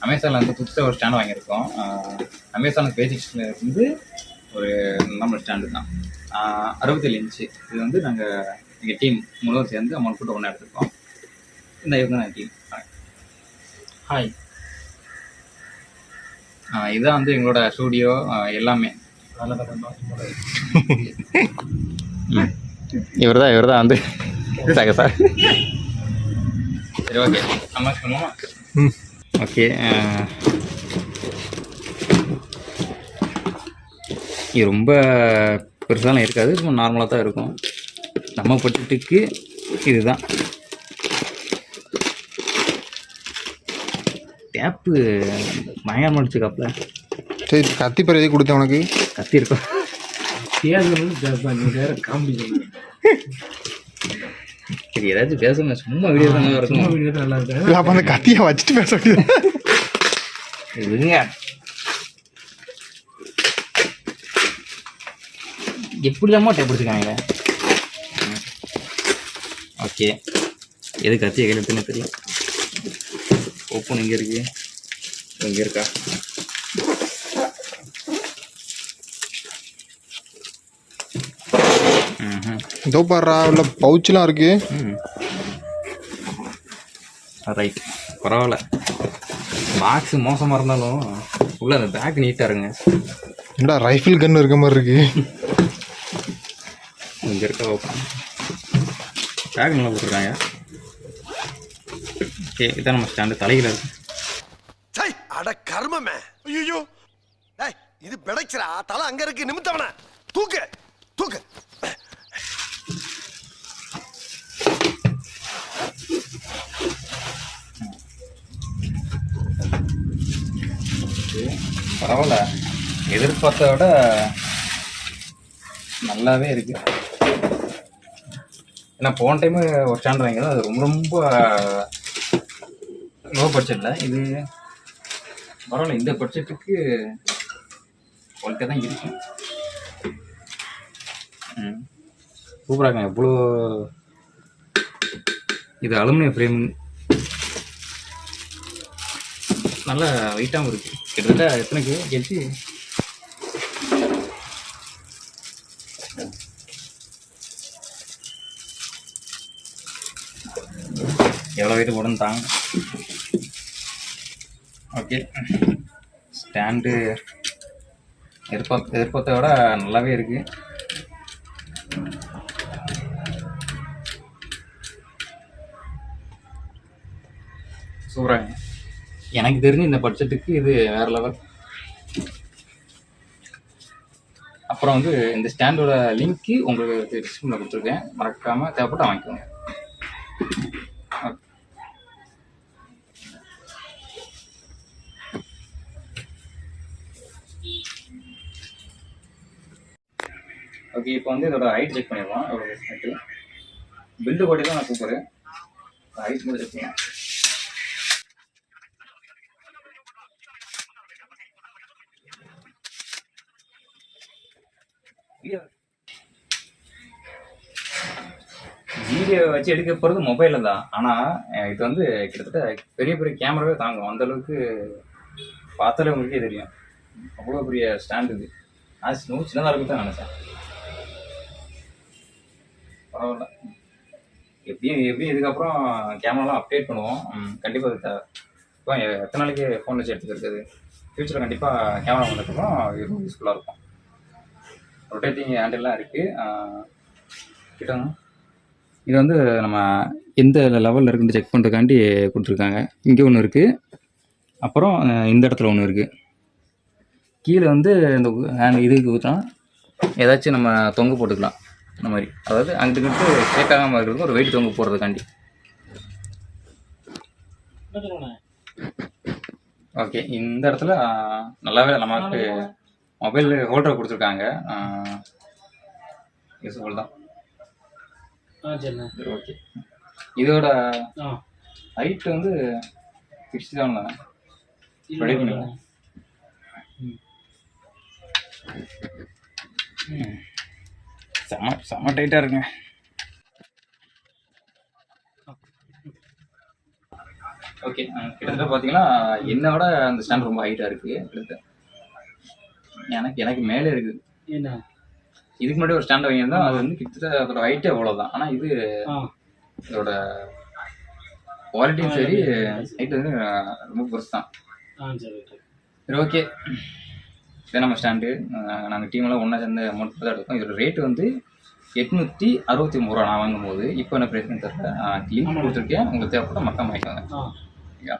அமேசானில் வந்து புதுசாக ஒரு ஸ்டாண்ட் வாங்கியிருக்கோம். அமேசானுக்கு பேசிக்ஸில் இருந்து ஒரு நார்மல் ஸ்டாண்டு தான். 67 இன்ச்சு. இது வந்து நாங்கள் எங்கள் டீம் முழுவதும் சேர்ந்து அமௌண்ட் போட்டு ஒன்றா எடுத்துருக்கோம். இந்த இது தான் டீம். ஹாய். இதுதான் வந்து எங்களோட ஸ்டூடியோ எல்லாமே. இவர் தான் வந்து சார் சார். சரி, ஓகே, நம்ம பண்ணுவோமா? ஓகே, இது ரொம்ப பெருசாலாம் இருக்காது, ரொம்ப நார்மலாக தான் இருக்கும். நம்ம பட்ஜெட்டுக்கு இதுதான். டேப்பு பயங்கரமாக அடிச்சுக்காப்புல. சரி, கத்தி பறவை கொடுத்தேன் உனக்கு. கத்தி இருக்கும். சரி, ஏதாச்சும் பேசுங்க. சும்மா வீடியோ தான் நல்லா இருக்கும். வீடியோ நல்லா இருக்கு. இல்லை, அப்போ அந்த கத்தியை வச்சுட்டு பேச வேண்டியது. இதுங்க எப்படிலாமோ டேப் பிடிச்சிருக்காங்க. ஓகே, எது கத்தியை கையில் எடுத்துன்னு தெரியும். ஓப்பன் இங்கே இருக்கு, இங்கே இருக்கா? இதோ பாடுறா, உள்ள பவுச்செலாம் இருக்கு. ரைட், பரவாயில்ல. பாக்ஸு மோசமாக இருந்தாலும் உள்ள அந்த பேக் நீட்டாக இருங்க. என்னடா ரைஃபிள் கன் இருக்க மாதிரி இருக்கு. இங்கே இருக்கா? ஓப்பன் பேக் நல்லா போட்டுருக்காங்க. ஓகே, இதான் நம்ம ஸ்டாண்டு. தலையில் இருக்கு. அட கர்மமே. ஐயோ, இது பிடைச்சிரா. தலை அங்க இருக்கு, நிமித்தவன தூக்கு தூக்கு. பரவாயில்ல, எதிர்பார்த்த விட நல்லாவே இருக்கு. ஏன்னா போன டைமு ஒரு ஸ்டாண்ட் வாங்கிதான், அது ரொம்ப ரொம்ப லோ பட்ஜெட்டில். இது பரவாயில்ல, இந்த பட்ஜெட்டுக்கு குவாலிட்டியாக தான் இருக்கும். சூப்பராக. எவ்வளோ இது அலுமினியம் ஃப்ரேம், நல்லா வெயிட்டாகவும் இருக்குது. கிட்டத்தட்ட எத்தனை கேஜி? எவ்வளோ வெயிட் போடுன்னு தாங்க. ஓகே, ஸ்டாண்டு எதிர்பார்த்த விட நல்லாவே இருக்குது. சூப்பராக. எனக்கு தெரிஞ்சு இந்த பட்ஜெட்டுக்கு இது வேறு லெவல். அப்புறம் வந்து இந்த ஸ்டாண்டோட லிங்க்கு உங்களுக்கு டிஸ்கிரிப்ஷனில் கொடுத்துருக்கேன். மறக்காமல் தேவைப்பட்டு வாங்கிக்கோங்க. ஓகே, இப்போ வந்து இதோட ஹைட் செக் பண்ணிடுவோம். எவ்வளோ பில்டு போட்டி தான் நான் கூப்பிட்றேன். ஹைட் மட்டும் செக் பண்ணலாம். வீடியோ வச்சு எடுக்க போகிறது மொபைலில் தான். ஆனால் இது வந்து கிட்டத்தட்ட பெரிய பெரிய கேமராவே தாங்கும். அந்தளவுக்கு பார்த்தாலே உங்களுக்கே தெரியும். அவ்வளோ பெரிய ஸ்டாண்டு இது. நான் சின்னதாக இருக்கும் தான் நினச்சேன். பரவாயில்ல. எப்படியும் இதுக்கப்புறம் கேமராலாம் அப்டேட் பண்ணுவோம். கண்டிப்பாக அது தேவை. இப்போ எத்தனை நாளைக்கு ஃபோன் வச்சு எடுத்துக்கிறது. ஃப்யூச்சரில் கண்டிப்பாக கேமரா வந்ததுக்கப்புறம் இது யூஸ்ஃபுல்லாக இருக்கும். ரொட்டேட்டிங் ஹேண்டில்லாம் இருக்குது. கிட்டங்க இது வந்து நம்ம எந்த லெவலில் இருக்குன்னு செக் பண்ணுறதுக்காண்டி கொடுத்துருக்காங்க. இங்கே ஒன்று இருக்குது, அப்புறம் இந்த இடத்துல ஒன்று இருக்குது. கீழே வந்து இந்த இதுக்கு ஊற்றினா ஏதாச்சும் நம்ம தொங்க போட்டுக்கலாம். இந்த மாதிரி, அதாவது அங்கிட்டு கேட்காம இருக்கிறது ஒரு வெயிட் தொங்க போடுறதுக்காண்டி. ஓகே, இந்த இடத்துல நல்லாவே நமக்கு மொபைல் ஹோல்டர் கொடுத்துருக்காங்க. யூஸ்ஃபுல் தான். சரி, ஓகே. இதோட ஹைட் வந்து 67 தானே? ரெடி பண்ணிக்கலாம். செம்ம டைட்டாக இருக்குங்க. ஓகே கிட்டத்தட்ட பார்த்தீங்கன்னா என்னை விட அந்த ஸ்டாண்ட் ரொம்ப ஹைட்டாக இருக்குது கிட்டத்தட்ட எனக்கு மேலே இருக்குது. என்ன இதுக்கு முன்னாடி ஒரு ஸ்டாண்ட் வாங்கியிருந்தோம், அது வந்து கிட்டத்தட்ட அதோட ஹைட்டே அவ்வளோதான். ஆனால் இது இதோட குவாலிட்டியும் சரி ஹைட் வந்து ரொம்ப பெருசு தான். சரி ஓகே, இதை நம்ம ஸ்டாண்டு நாங்கள் டீமெல்லாம் ஒன்றா சேர்ந்து அமௌண்ட் தான் எடுத்தோம். இதோட ரேட்டு வந்து 869 ரூபா நான் வாங்கும்போது. இப்போ என்ன ப்ரைஸ்னு தெரியல, லிங்க் கொடுத்துருக்கேன், உங்களுக்கு தேவைப்பட்ட மக்கள் வாங்கிக்கோங்க.